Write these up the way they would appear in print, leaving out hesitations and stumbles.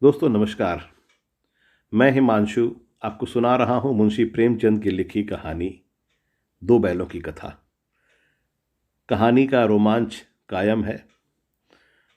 दोस्तों नमस्कार। मैं हिमांशु आपको सुना रहा हूं मुंशी प्रेमचंद की लिखी कहानी दो बैलों की कथा। कहानी का रोमांच कायम है।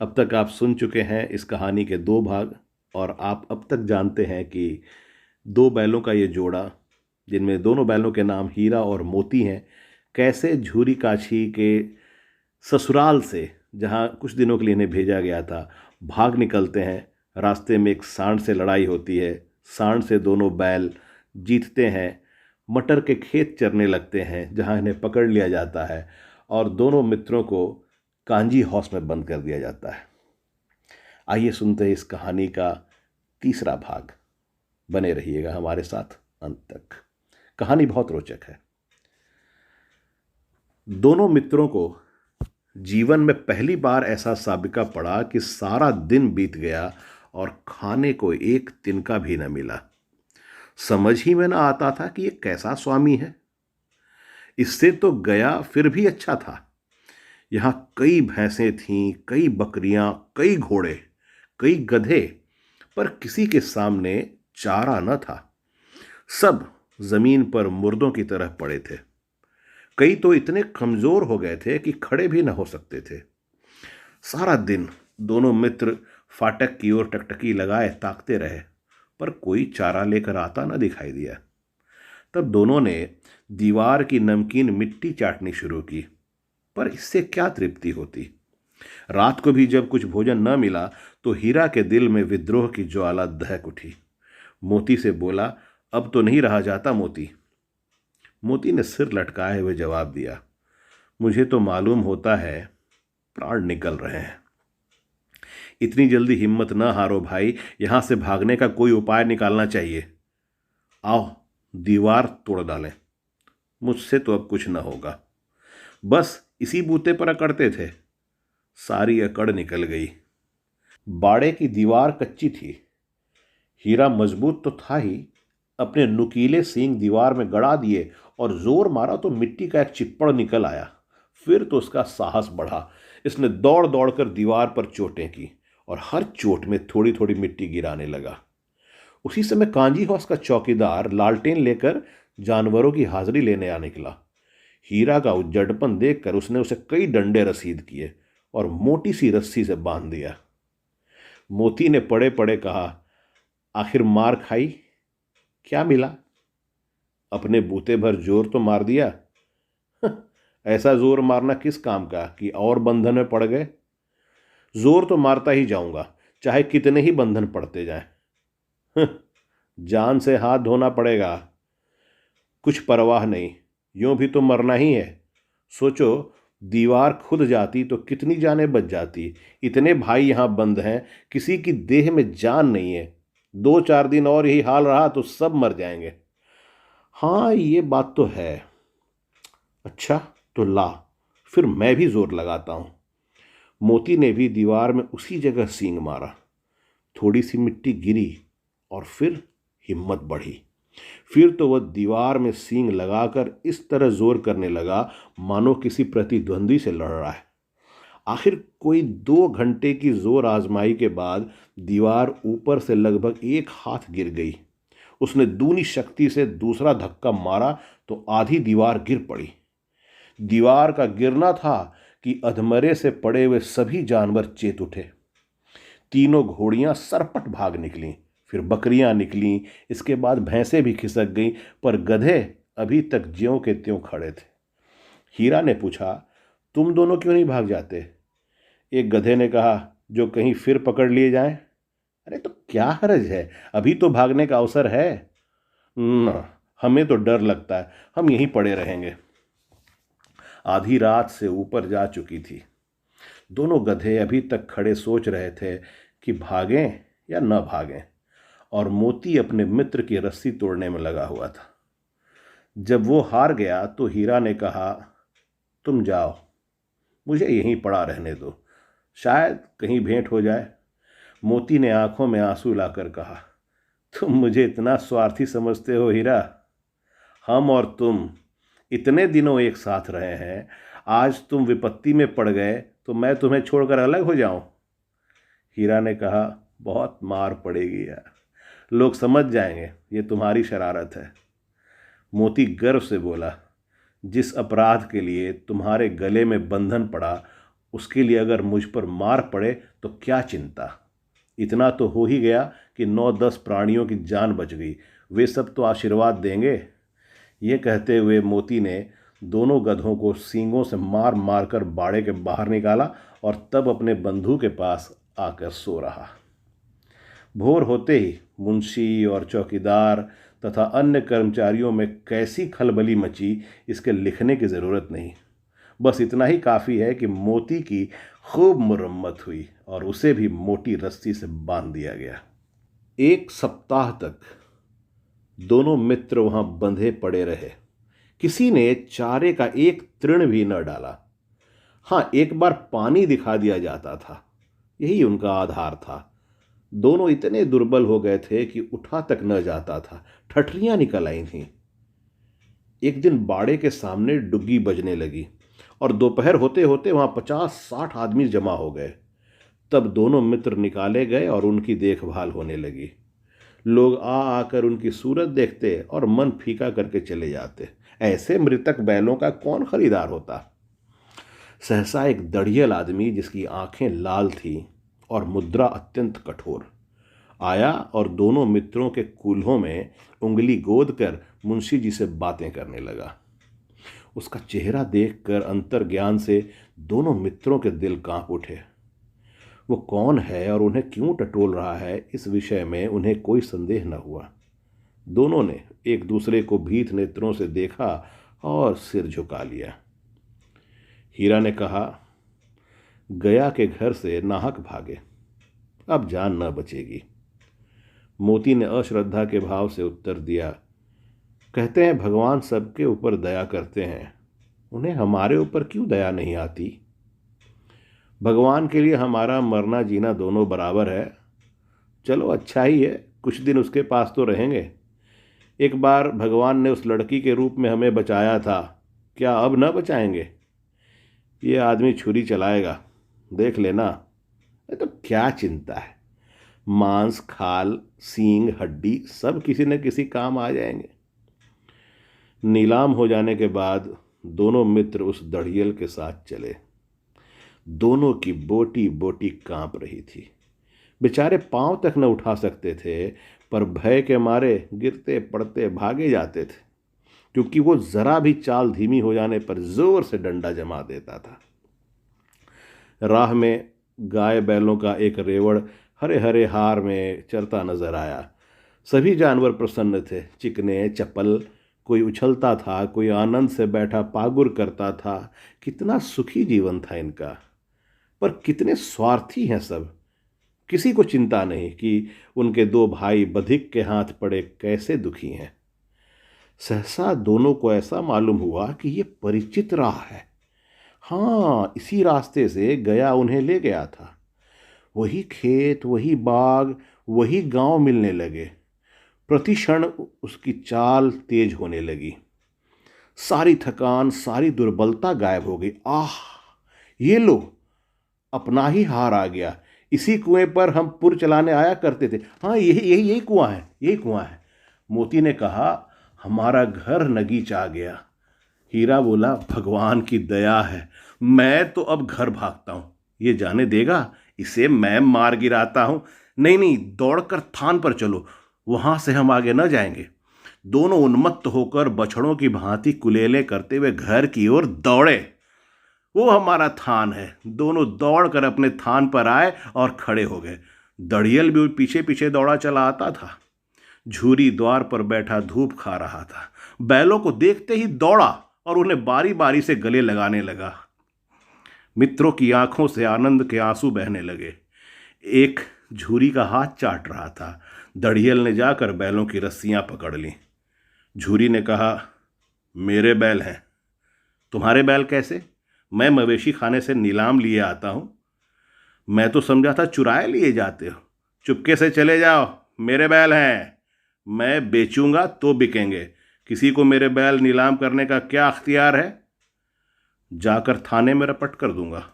अब तक आप सुन चुके हैं इस कहानी के दो भाग और आप अब तक जानते हैं कि दो बैलों का ये जोड़ा, जिनमें दोनों बैलों के नाम हीरा और मोती हैं, कैसे झूरी काछी के ससुराल से, जहां कुछ दिनों के लिए इन्हें भेजा गया था, भाग निकलते हैं। रास्ते में एक सांड से लड़ाई होती है। सांड से दोनों बैल जीतते हैं। मटर के खेत चरने लगते हैं जहां इन्हें पकड़ लिया जाता है और दोनों मित्रों को कांजी हाउस में बंद कर दिया जाता है। आइए सुनते हैं इस कहानी का तीसरा भाग। बने रहिएगा हमारे साथ अंत तक। कहानी बहुत रोचक है। दोनों मित्रों को जीवन में पहली बार ऐसा साबिका पड़ा कि सारा दिन बीत गया और खाने को एक तिनका भी न मिला। समझ ही में न आता था कि ये कैसा स्वामी है। इससे तो गया फिर भी अच्छा था। यहां कई भैंसें थीं, कई बकरियां, कई घोड़े, कई गधे, पर किसी के सामने चारा न था। सब जमीन पर मुर्दों की तरह पड़े थे। कई तो इतने कमजोर हो गए थे कि खड़े भी न हो सकते थे। सारा दिन दोनों मित्र फाटक की ओर टकटकी लगाए ताकते रहे, पर कोई चारा लेकर आता न दिखाई दिया। तब दोनों ने दीवार की नमकीन मिट्टी चाटनी शुरू की, पर इससे क्या तृप्ति होती। रात को भी जब कुछ भोजन न मिला तो हीरा के दिल में विद्रोह की ज्वाला दहक उठी। मोती से बोला, अब तो नहीं रहा जाता मोती। मोती ने सिर लटकाए हुए जवाब दिया, मुझे तो मालूम होता है प्राण निकल रहे हैं। इतनी जल्दी हिम्मत न हारो भाई, यहां से भागने का कोई उपाय निकालना चाहिए। आओ दीवार तोड़ डालें। मुझसे तो अब कुछ न होगा। बस इसी बूते पर अकड़ते थे। सारी अकड़ निकल गई। बाड़े की दीवार कच्ची थी। हीरा मजबूत तो था ही, अपने नुकीले सींग दीवार में गड़ा दिए और जोर मारा तो मिट्टी का एक चिप्पड़ निकल आया। फिर तो उसका साहस बढ़ा। इसने दौड़ दौड़कर दीवार पर चोटें की और हर चोट में थोड़ी थोड़ी मिट्टी गिराने लगा। उसी समय कांजी हाउस का चौकीदार लालटेन लेकर जानवरों की हाजिरी लेने आ निकला। हीरा का उज्जड़पन देखकर उसने उसे कई डंडे रसीद किए और मोटी सी रस्सी से बांध दिया। मोती ने पड़े पड़े कहा, आखिर मार खाई, क्या मिला? अपने बूते भर जोर तो मार दिया। ऐसा जोर मारना किस काम का कि और बंधन में पड़ गए? जोर तो मारता ही जाऊंगा, चाहे कितने ही बंधन पड़ते जाएं। जान से हाथ धोना पड़ेगा। कुछ परवाह नहीं, यूं भी तो मरना ही है। सोचो, दीवार खुद जाती तो कितनी जानें बच जाती। इतने भाई यहां बंद हैं, किसी की देह में जान नहीं है। 2-4 दिन और यही हाल रहा तो सब मर जाएंगे। हाँ, ये बात तो है। अच्छा तो ला, फिर मैं भी जोर लगाता हूं। मोती ने भी दीवार में उसी जगह सींग मारा। थोड़ी सी मिट्टी गिरी और फिर हिम्मत बढ़ी। फिर तो वह दीवार में सींग लगाकर इस तरह जोर करने लगा मानो किसी प्रतिद्वंदी से लड़ रहा है। आखिर कोई 2 घंटे की जोर आजमाई के बाद दीवार ऊपर से लगभग 1 हाथ गिर गई। उसने दूनी शक्ति से दूसरा धक्का मारा तो आधी दीवार गिर पड़ी। दीवार का गिरना था कि अधमरे से पड़े हुए सभी जानवर चेत उठे। तीनों घोड़ियां सरपट भाग निकलीं, फिर बकरियां निकलीं, इसके बाद भैंसें भी खिसक गईं, पर गधे अभी तक ज्यों के त्यों खड़े थे। हीरा ने पूछा, तुम दोनों क्यों नहीं भाग जाते? एक गधे ने कहा, जो कहीं फिर पकड़ लिए जाएं। अरे तो क्या हर्ज है, अभी तो भागने का अवसर है। न, हमें तो डर लगता है, हम यहीं पड़े रहेंगे। आधी रात से ऊपर जा चुकी थी। दोनों गधे अभी तक खड़े सोच रहे थे कि भागें या न भागें, और मोती अपने मित्र की रस्सी तोड़ने में लगा हुआ था। जब वो हार गया तो हीरा ने कहा, तुम जाओ, मुझे यहीं पड़ा रहने दो, शायद कहीं भेंट हो जाए। मोती ने आंखों में आंसू लाकर कहा, तुम मुझे इतना स्वार्थी समझते हो हीरा? हम और तुम इतने दिनों एक साथ रहे हैं, आज तुम विपत्ति में पड़ गए तो मैं तुम्हें छोड़कर अलग हो जाऊं? हीरा ने कहा, बहुत मार पड़ेगी यार, लोग समझ जाएंगे ये तुम्हारी शरारत है। मोती गर्व से बोला, जिस अपराध के लिए तुम्हारे गले में बंधन पड़ा उसके लिए अगर मुझ पर मार पड़े तो क्या चिंता। इतना तो हो ही गया कि 9-10 प्राणियों की जान बच गई, वे सब तो आशीर्वाद देंगे। ये कहते हुए मोती ने दोनों गधों को सींगों से मार मार कर बाड़े के बाहर निकाला और तब अपने बंधु के पास आकर सो रहा। भोर होते ही मुंशी और चौकीदार तथा अन्य कर्मचारियों में कैसी खलबली मची, इसके लिखने की ज़रूरत नहीं। बस इतना ही काफ़ी है कि मोती की खूब मुरम्मत हुई और उसे भी मोटी रस्सी से बांध दिया गया। 1 सप्ताह तक दोनों मित्र वहां बंधे पड़े रहे। किसी ने चारे का एक तृण भी न डाला। हाँ, एक बार पानी दिखा दिया जाता था, यही उनका आधार था। दोनों इतने दुर्बल हो गए थे कि उठा तक न जाता था, ठठरियां निकल आई थीं। एक दिन बाड़े के सामने डुग्गी बजने लगी और दोपहर होते होते वहां 50-60 आदमी जमा हो गए। तब दोनों मित्र निकाले गए और उनकी देखभाल होने लगी। लोग आ आकर उनकी सूरत देखते और मन फीका करके चले जाते। ऐसे मृतक बैलों का कौन खरीदार होता। सहसा एक दढ़ियल आदमी, जिसकी आंखें लाल थीं और मुद्रा अत्यंत कठोर, आया और दोनों मित्रों के कूल्हों में उंगली गोद कर मुंशी जी से बातें करने लगा। उसका चेहरा देखकर अंतर्ज्ञान से दोनों मित्रों के दिल कांप उठे। वो कौन है और उन्हें क्यों टटोल रहा है, इस विषय में उन्हें कोई संदेह न हुआ। दोनों ने एक दूसरे को भीत नेत्रों से देखा और सिर झुका लिया। हीरा ने कहा, गया के घर से नाहक भागे, अब जान न बचेगी। मोती ने अश्रद्धा के भाव से उत्तर दिया, कहते हैं भगवान सबके ऊपर दया करते हैं, उन्हें हमारे ऊपर क्यों दया नहीं आती। भगवान के लिए हमारा मरना जीना दोनों बराबर है। चलो अच्छा ही है, कुछ दिन उसके पास तो रहेंगे। एक बार भगवान ने उस लड़की के रूप में हमें बचाया था, क्या अब न बचाएंगे। ये आदमी छुरी चलाएगा, देख लेना। तो क्या चिंता है, मांस खाल सींग हड्डी सब किसी न किसी काम आ जाएंगे। नीलाम हो जाने के बाद दोनों मित्र उस दढ़ियल के साथ चले। दोनों की बोटी बोटी कांप रही थी। बेचारे पांव तक न उठा सकते थे, पर भय के मारे गिरते पड़ते भागे जाते थे, क्योंकि वो जरा भी चाल धीमी हो जाने पर जोर से डंडा जमा देता था। राह में गाय बैलों का एक रेवड़ हरे हरे हार में चरता नजर आया। सभी जानवर प्रसन्न थे, चिकने चपल, कोई उछलता था, कोई आनंद से बैठा पागुर करता था। कितना सुखी जीवन था इनका। पर कितने स्वार्थी हैं सब। किसी को चिंता नहीं कि उनके 2 भाई बधिक के हाथ पड़े कैसे दुखी हैं। सहसा दोनों को ऐसा मालूम हुआ कि ये परिचित राह है। हाँ, इसी रास्ते से गया उन्हें ले गया था। वही खेत, वही बाग, वही गांव मिलने लगे। प्रति क्षण उसकी चाल तेज होने लगी। सारी थकान, सारी दुर्बलता गायब हो गई। आह, ये लो, अपना ही हार आ गया। इसी कुएं पर हम पुर चलाने आया करते थे। हाँ, यही कुआं है, यही कुआं है। मोती ने कहा, हमारा घर नगीच आ गया। हीरा बोला, भगवान की दया है, मैं तो अब घर भागता हूं। ये जाने देगा, इसे मैं मार गिराता हूं। नहीं नहीं, दौड़कर थान पर चलो, वहां से हम आगे न जाएंगे। दोनों उन्मत्त होकर बछड़ों की भांति कुलेले करते हुए घर की ओर दौड़े। वो हमारा थान है। दोनों दौड़कर अपने थान पर आए और खड़े हो गए। दड़ियल भी पीछे पीछे दौड़ा चला आता था। झूरी द्वार पर बैठा धूप खा रहा था। बैलों को देखते ही दौड़ा और उन्हें बारी बारी से गले लगाने लगा। मित्रों की आंखों से आनंद के आंसू बहने लगे। एक झूरी का हाथ चाट रहा था। दड़ियल ने जाकर बैलों की रस्सियां पकड़ लीं। झूरी ने कहा, मेरे बैल हैं। तुम्हारे बैल कैसे? मैं मवेशी खाने से नीलाम लिए आता हूं। मैं तो समझा था चुराए लिए जाते हो। चुपके से चले जाओ, मेरे बैल हैं। मैं बेचूंगा तो बिकेंगे। किसी को मेरे बैल नीलाम करने का क्या अख्तियार है? जाकर थाने में रपट कर दूंगा।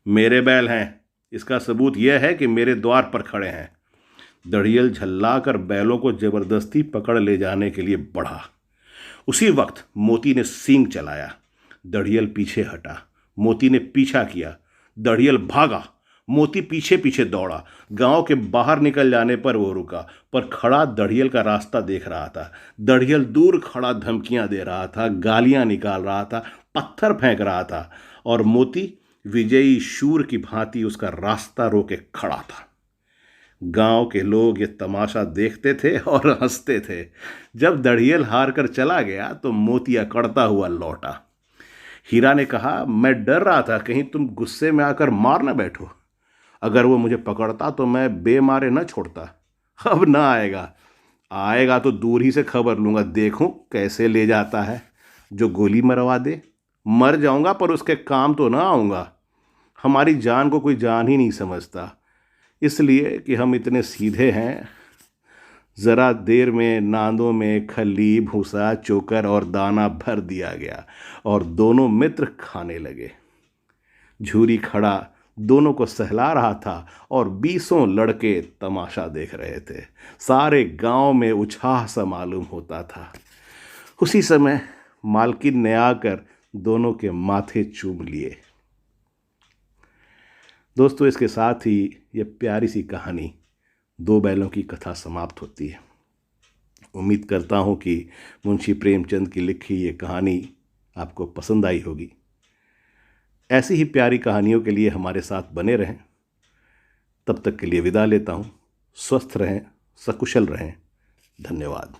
मेरे बैल हैं, इसका सबूत यह है कि मेरे द्वार पर खड़े हैं। दड़ियल झल्लाकर बैलों को जबरदस्ती पकड़ ले जाने के लिए बढ़ा। उसी वक्त मोती ने सींग चलाया। दड़ियल पीछे हटा। मोती ने पीछा किया। दड़ियल भागा। मोती पीछे पीछे दौड़ा। गांव के बाहर निकल जाने पर वो रुका, पर खड़ा दड़ियल का रास्ता देख रहा था। दड़ियल दूर खड़ा धमकियां दे रहा था, गालियां निकाल रहा था, पत्थर फेंक रहा था, और मोती विजयी शूर की भांति उसका रास्ता रोके खड़ा था। गांव के लोग ये तमाशा देखते थे और हंसते थे। जब दड़ियल हार कर चला गया तो मोती अकड़ता हुआ लौटा। हीरा ने कहा, मैं डर रहा था कहीं तुम गुस्से में आकर मार न बैठो। अगर वो मुझे पकड़ता तो मैं बेमारे न छोड़ता। अब ना आएगा। आएगा तो दूर ही से खबर लूंगा, देखूं कैसे ले जाता है। जो गोली मरवा दे। मर जाऊंगा पर उसके काम तो ना आऊंगा। हमारी जान को कोई जान ही नहीं समझता, इसलिए कि हम इतने सीधे हैं। ज़रा देर में नांदों में खली, भूसा, चोकर और दाना भर दिया गया और दोनों मित्र खाने लगे। झूरी खड़ा दोनों को सहला रहा था और 20 लड़के तमाशा देख रहे थे। सारे गांव में उत्साह सा मालूम होता था। उसी समय मालकिन ने आकर दोनों के माथे चूम लिए। दोस्तों, इसके साथ ही ये प्यारी सी कहानी दो बैलों की कथा समाप्त होती है। उम्मीद करता हूँ कि मुंशी प्रेमचंद की लिखी ये कहानी आपको पसंद आई होगी। ऐसी ही प्यारी कहानियों के लिए हमारे साथ बने रहें। तब तक के लिए विदा लेता हूँ। स्वस्थ रहें, सकुशल रहें। धन्यवाद।